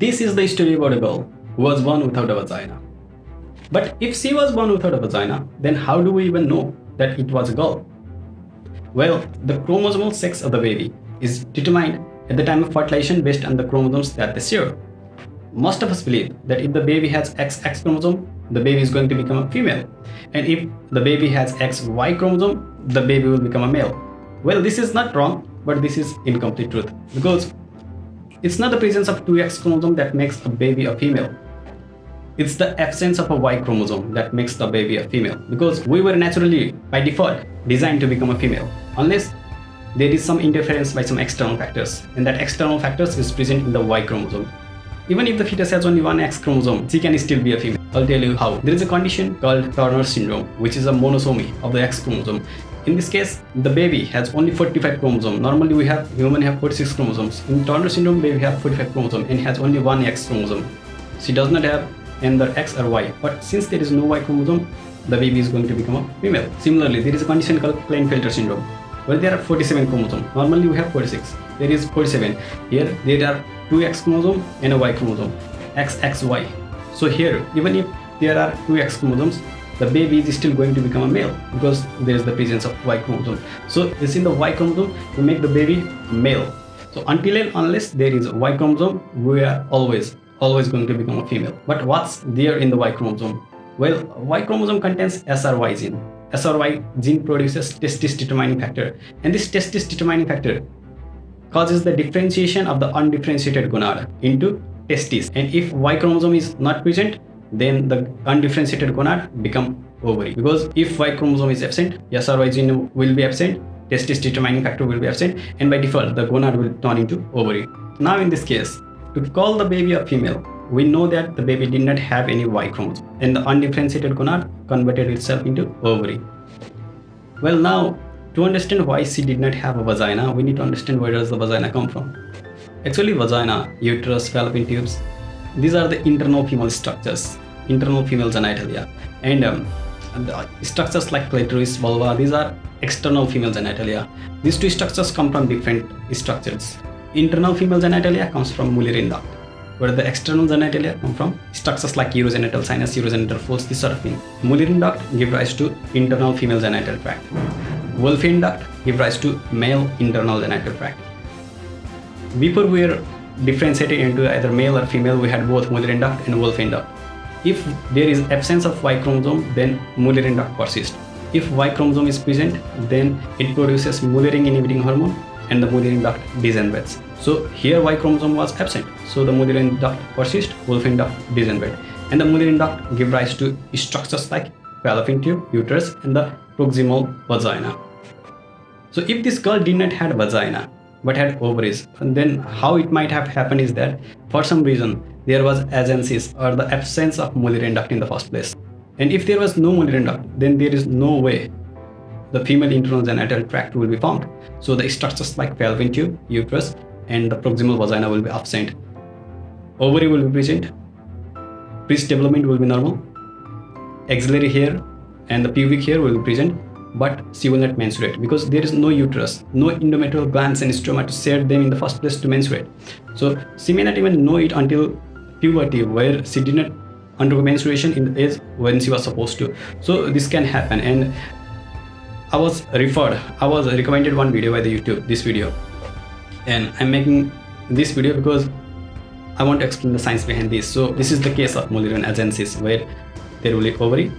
This is the story about a girl who was born without a vagina. But if she was born without a vagina, then how do we even know that it was a girl? Well, the chromosomal sex of the baby is determined at the time of fertilization based on the chromosomes that they share. Most of us believe that if the baby has XX chromosome, the baby is going to become a female. And if the baby has XY chromosome, the baby will become a male. Well, this is not wrong, but this is incomplete truth, because it's not the presence of 2X chromosome that makes a baby a female. It's the absence of a Y chromosome that makes the baby a female, because we were naturally, by default, designed to become a female, unless there is some interference by some external factors, and that external factors is present in the Y chromosome. Even if the fetus has only one X chromosome, she can still be a female. I'll tell you how. There is a condition called Turner syndrome, which is a monosomy of the X chromosome. In this case, the baby has only 45 chromosomes. Normally human have 46 chromosomes. In Turner syndrome, baby have 45 chromosomes and has only one X chromosome. She does not have either X or Y. But since there is no Y chromosome, the baby is going to become a female. Similarly, there is a condition called Klinefelter syndrome, where there are 47 chromosomes. Normally we have 46. There is 47. Here there are 2 X chromosome and a Y chromosome, XXY. So here, even if there are 2 X chromosomes, the baby is still going to become a male because there is the presence of Y chromosome. So it's in the Y chromosome to make the baby male. So until and unless there is a Y chromosome, we are always going to become a female. But what's there in the Y chromosome? Well, Y chromosome contains SRY gene. SRY gene produces testis determining factor, and this testis determining factor causes the differentiation of the undifferentiated gonad into testes. And if Y chromosome is not present, then the undifferentiated gonad become ovary. Because if Y chromosome is absent, SRY gene will be absent, testis determining factor will be absent, and by default the gonad will turn into ovary. Now in this case, to call the baby a female, we know that the baby did not have any Y chromosome, and the undifferentiated gonad converted itself into ovary. Well, now to understand why she did not have a vagina, we need to understand where does the vagina come from. Actually, vagina, uterus, fallopian tubes, these are the internal female structures, internal female genitalia, and the structures like clitoris, vulva, these are external female genitalia. These two structures come from different structures. Internal female genitalia comes from Mullerian duct, where the external genitalia come from structures like urogenital sinus, urogenital folds, this sort of thing. Mullerian duct give rise to internal female genital tract. Wolffian duct give rise to male internal genital tract. Before we were differentiated into either male or female, we had both Mullerian duct and Wolffian duct. If there is absence of Y chromosome, then Mullerian duct persists. If Y chromosome is present, then it produces Mullerian inhibiting hormone and the Mullerian duct degenerates. So here Y chromosome was absent, so the Mullerian duct persists, Wolffian duct degenerate, and the Mullerian duct give rise to structures like fallopian tube, uterus, and the proximal vagina. So if this girl did not have vagina but had ovaries, and then how it might have happened is that for some reason there was agenesis or the absence of Mullerian duct in the first place. And if there was no Mullerian duct, then there is no way the female internal genital tract will be formed. So the structures like fallopian tube, uterus, and the proximal vagina will be absent. Ovary will be present, breast development will be normal, axillary hair and the pubic hair will be present, but she will not menstruate because there is no uterus, no endometrial glands and stroma to set them in the first place to menstruate. So she may not even know it until puberty, where she did not undergo menstruation in the age when she was supposed to. So this can happen, and I was recommended one video by the YouTube, this video, and I'm making this video because I want to explain the science behind this. So this is the case of Mullerian agenesis, where there will be ovary,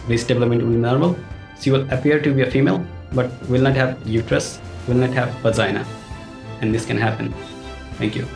breast development will be normal, she will appear to be a female but will not have uterus, will not have vagina, and this can happen. Thank you.